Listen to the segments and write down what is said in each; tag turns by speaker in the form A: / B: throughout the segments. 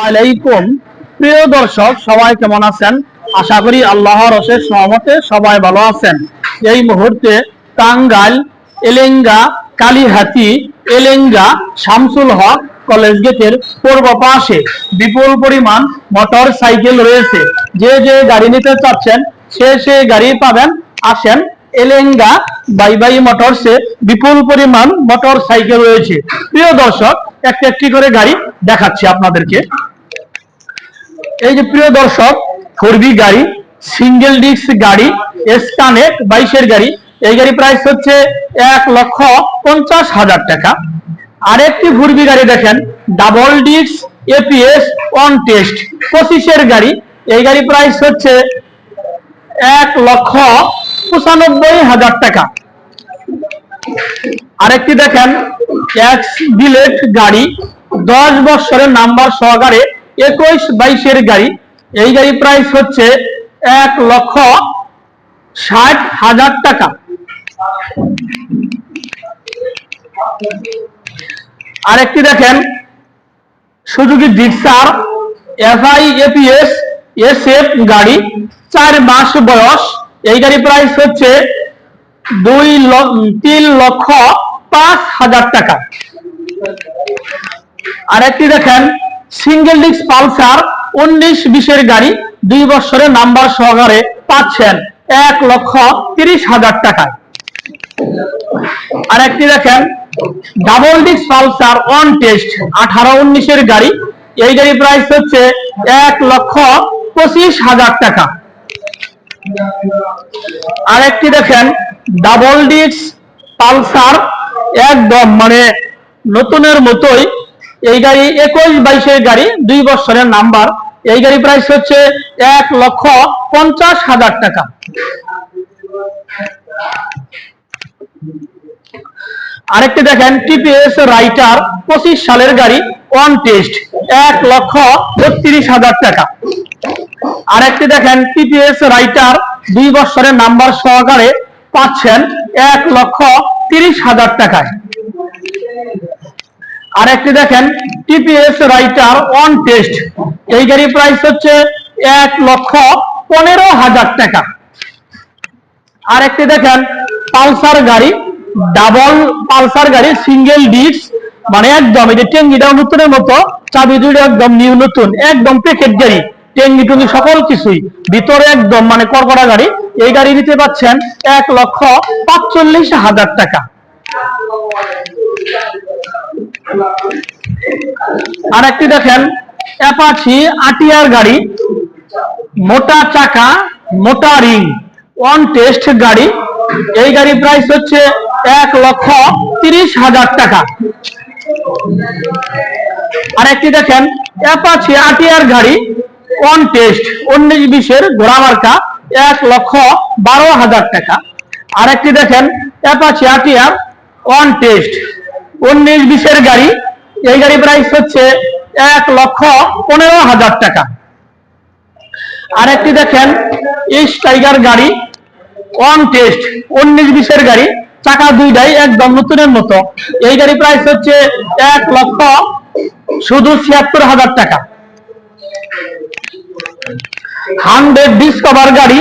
A: আলাইকুম প্রিয় দর্শক, সবাই কেমন আছেন? আশা করি আল্লাহর অশেষ রহমতে সবাই ভালো আছেন। এই মুহূর্তে টাঙ্গাইল এলেঙ্গা কালীহাতি এলেঙ্গা শামসুল হক কলেজ গেটের পূর্ব পাশে বিপুল পরিমাণ মোটর সাইকেল রয়েছে। যে যে গাড়ি নিতে চাচ্ছেন সে গাড়ি পাবেন। আসেন, এলেঙ্গা বাই বাই মোটরসে বিপুল পরিমাণ মোটর সাইকেল রয়েছে। প্রিয় দর্শক, একটি একটি করে গাড়ি দেখাচ্ছি আপনাদেরকে। এই যে প্রিয় দর্শক, 4B গাড়ি, সিঙ্গেল ডিস্ক গাড়ি, এসকানেক্ট 22-এর গাড়ি। এই গাড়ি প্রাইস হচ্ছে 1,50,000 টাকা। আরেকটি 4B গাড়ি দেখেন, double disc ABS on test 25-এর গাড়ি। এই গাড়ি প্রাইস হচ্ছে 1,95,000 টাকা। আরেকটি দেখেন, এক্স বিলেট গাড়ি, 10 বছরের নাম্বার সহকারে 21-22-এর গাড়ি। এই গাড়ি প্রাইস হচ্ছে 1,60,000 টাকা। আরেকটি দেখেন, Suzuki Gixxer FI APS SF গাড়ি, 4 মাস বয়স। এই গাড়ি প্রাইস হচ্ছে 3,05,000 টাকা। আরেকটি দেখেন, সিঙ্গেল ডিস্ক পালসার 19-20-এর গাড়ি, 2 বছরের নাম্বার সহকারে পাচ্ছেন 1,30,000 টাকা। আরেকটি দেখেন, double disc Pulsar on test 18-19-এর গাড়ি। এই গাড়ি প্রাইস হচ্ছে 1,25,000 টাকা। আরেকটি দেখেন, ডাবল ডিস্ক পালসার একদম নতুনের মতোই। এই গাড়ি 21-22-এর গাড়ি, 2 বছরের নাম্বার। এই গাড়ি প্রাইস হচ্ছে 1,50,000 টাকা। আরেকটি দেখেন, টিপিএস রাইটার 25 সালের গাড়ি, অন টেস্ট 1,32,000 টাকা। আরেকটি দেখেন, টিপিএস রাইটার 2 বছরের নাম্বার সহকারে পাচ্ছেন 1,30,000 টাকায়। আরেকটি দেখেন, টিপিএস রাইটার অন টেস্ট। এই গাড়ি প্রাইস হচ্ছে 1,15,000 টাকা। আরেকটি দেখেন, পালসার গাড়ি, ডাবল পালসার গাড়ি, সিঙ্গেল ডিস্ক, একদম এই যে টেঙ্গিটাও নতুনের মতো, চাবি দুটো একদম নিউ নতুন, একদম প্যাকেট গাড়ি, টেঙ্গি টুঙ্গি সকল কিছুই ভিতরে একদম কড়কড়া গাড়ি। এই গাড়ি নিতে পাচ্ছেন 1,45,000 টাকা। আরেকটি দেখেন, অ্যাপাচি আটিয়ার গাড়ি, মোটা চাকা, মোটা রিং, অন টেস্ট গাড়ি। এই গাড়ি প্রাইস হচ্ছে 1,30,000 টাকা। আরেকটি দেখেন, অ্যাপাচি আটিয়ার গাড়ি, অন টেস্ট 19-20-এর ঘোড়া মার্কা, 1,12,000 টাকা। আরেকটি দেখেন, অ্যাপাচি আটিয়ার অন টেস্ট 19-20-এর গাড়ি। এই গাড়ি প্রাইস হচ্ছে 1,15,000 টাকা। আরেকটি দেখেন, ইস্ট টাইগার গাড়ি, অন টেস্ট 19-20-এর গাড়ি, চাকা দুইটাই একদম নতুনের মতো। এই গাড়ি প্রাইস হচ্ছে 1,76,000 টাকা। 100 ডিসকভার গাড়ি,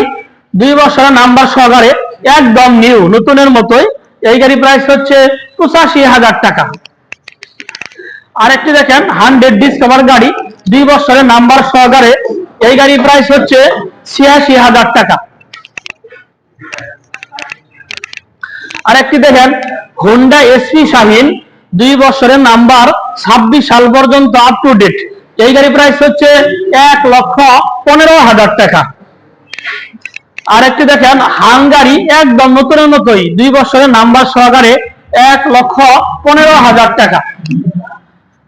A: 2 বছরের নাম্বার সহকারে একদম নিউ নতুনের মতোই। এই গাড়ি প্রাইস হচ্ছে 85,000 টাকা। আরেকটি দেখেন, 100 ডিসকভার গাড়ি, 2 বছরের নাম্বার সহকারে। এই গাড়ি প্রাইস হচ্ছে 86,000 টাকা। আরেকটি দেখেন, হোন্ডা এসপি শাহিন, 2 বছরের নাম্বার, 26 সাল পর্যন্ত আপ টু ডেট। এই গাড়ি প্রাইস হচ্ছে 1,15,000 টাকা। আরেকটি দেখেন, হাঙ্গারি একদম নতুনের মতোই, 2 বছরের নাম্বার সহকারে, 1,15,000 টাকা।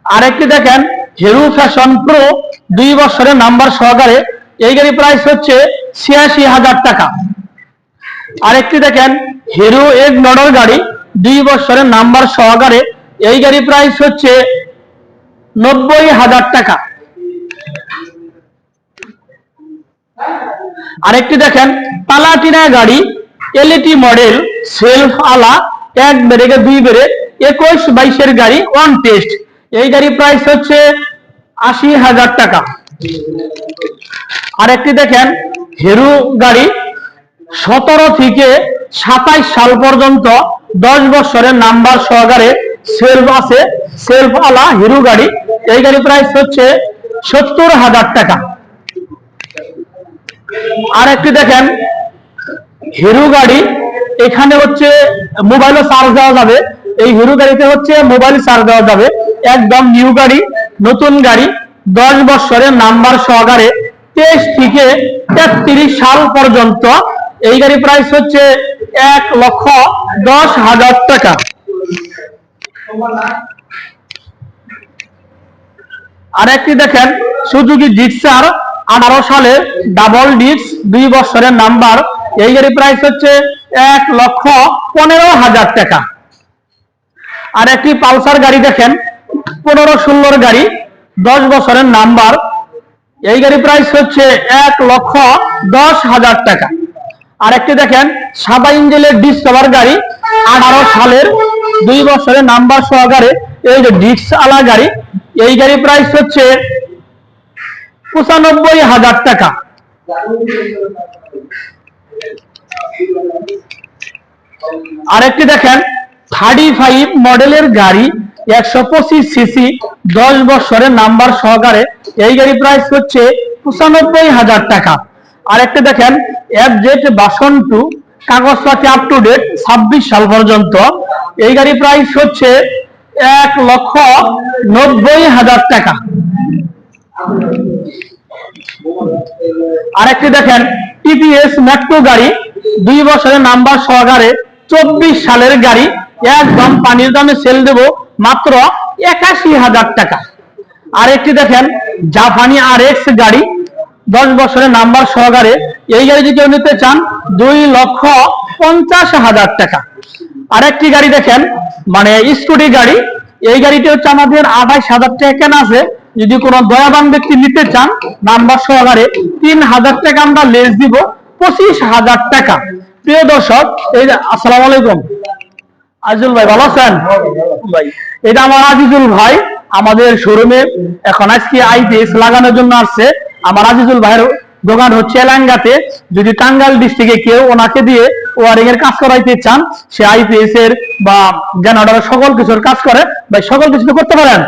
A: আরেকটি দেখেন, হিরো ফ্যাশন প্রো, 2 বছরের নাম্বার সহকারে। এই গাড়ি প্রাইস হচ্ছে 86,000 টাকা। আরেকটি দেখেন, হিরো এগনোডর গাড়ি, 2 বছরের নাম্বার সহকারে। এই গাড়ি প্রাইস হচ্ছে 90,000 টাকা। আরেকটি দেখেন, পালাটিনা গাড়ি, এলইটি মডেল, সেলফ আলা, 1 ব্রেকে 2 ব্রেক, 21-22-এর গাড়ি, অন টেস্ট। এই গাড়ি প্রাইস হচ্ছে 80,000 টাকা। আরেকটি দেখেন হিরো গাড়ি 17 থেকে 27 সাল পর্যন্ত 10 বছরের নাম্বার সহকারে সেলফ আছে, সেলফ আলা হিরো গাড়ি। এই গাড়ি প্রাইস হচ্ছে 70,000 টাকা। আরেকটি দেখেন হিরো গাড়ি, এখানে হচ্ছে মোবাইলও চার্জ দেওয়া যাবে। এই হিরো গাড়িতে হচ্ছে মোবাইল চার্জ দেওয়া যাবে, একদম নিউ গাড়ি, নতুন গাড়ি, 10 বছরের নাম্বার সহকারে 23 থেকে 33 সাল পর্যন্ত। এই গাড়ি প্রাইস হচ্ছে 1,10,000 টাকা। আরেকটি দেখেন সুজুকি জিক্সার 18 সালের ডাবল ডিস্ক 2 বছরের নাম্বার। এই গাড়ি প্রাইস হচ্ছে 1,15,000 টাকা। আর একটি পালসার গাড়ি দেখেন 15-16 গাড়ি, 10 বছরের নাম্বার। এই গাড়ি প্রাইস হচ্ছে 1,10,000 টাকা। আর একটি দেখেন সাদা ইঞ্জিনের ডিসকভার গাড়ি 18 সালের 2 বছরের নাম্বার সহকারে, এই যে ডিস্ক আলা গাড়ি। এই গাড়ি প্রাইস হচ্ছে 95,000 টাকা। আরেকটি দেখেন 35 মডেলের গাড়ি 125 সিসি 10 বছরের নাম্বার সহকারে। এই গাড়ি প্রাইস হচ্ছে 95,000 টাকা। আরেকটি দেখেন FZ ভার্সন 2 কাগজপাতি আপ টু ডেট 26 সাল পর্যন্ত। এই গাড়ি প্রাইস হচ্ছে 1,90,000 টাকা। আরেকটি দেখেন TVS মেট্রো গাড়ি 2 বছরের নাম্বার সহকারে 24 সালের গাড়ি, একদম পানির দামে সেল দেব মাত্র 81,000 টাকা। আরেকটি দেখেন জাপানি RX গাড়ি 10 বছরের নাম্বার সহকারে। এই গাড়ি যদি কেউ নিতে চান 2,50,000 টাকা। আরেকটি গাড়ি দেখেন মানে স্কুটি গাড়ি, এই গাড়িটি হচ্ছে আমাদের 28,000 টাকা কেনা আছে। যদি কোনো দয়াবান ব্যক্তি নিতে চান নাম্বার সহকারে 3,000 টাকা আমরা লেস দিব, 25,000 টাকা। প্রিয় দর্শক, এই আসসালামু আলাইকুম, আজিজুল ভাই ভালো আছেন? ভাই এটা আমার আজিজুল ভাই আমাদের শোরুমে এখন আজকে IPS লাগানোর জন্য আসছে। আমার আজিজুল ভাইয়ের দোকান হচ্ছে এলাঙ্গাতে। যদি টাঙ্গাইল ডিস্ট্রিক্টে কেউ ওনাকে দিয়ে ওয়ারিং এর কাজ করাইতে চান, সে IPS এর বা জেনারেটরের সকল কিছুর কাজ করে। ভাই সকল কিছু করতে পারেন?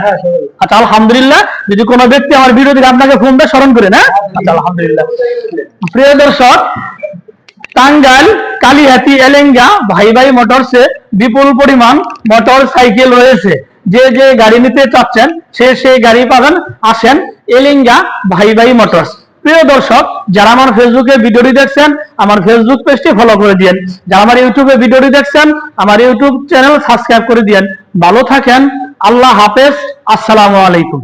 A: আচ্ছা আলহামদুলিল্লাহ। যদি কোনো ব্যক্তি আমার ভিডিও থেকে আপনাকে ফোন দিয়ে স্মরণ করেন, হ্যাঁ আচ্ছা আলহামদুলিল্লাহ। প্রিয় দর্শক, টাঙ্গাইল কালিহাতি এলেঙ্গা ভাই ভাই মোটরসে বিপুল পরিমাণ মোটর সাইকেল রয়েছে। যে যে গাড়ি নিতে চাচ্ছেন সেই গাড়ি পাবেন। আসেন এলেঙ্গা ভাই ভাই মোটরস। প্রিয় দর্শক, যারা আমার ফেসবুকে ভিডিওটি দেখছেন আমার ফেসবুক পেজটি ফলো করে দিয়েন। যারা আমার ইউটিউবে ভিডিওটি দেখছেন আমার ইউটিউব চ্যানেল সাবস্ক্রাইব করে দিয়েন। ভালো থাকেন, আল্লাহ হাফেজ, আসসালামু আলাইকুম।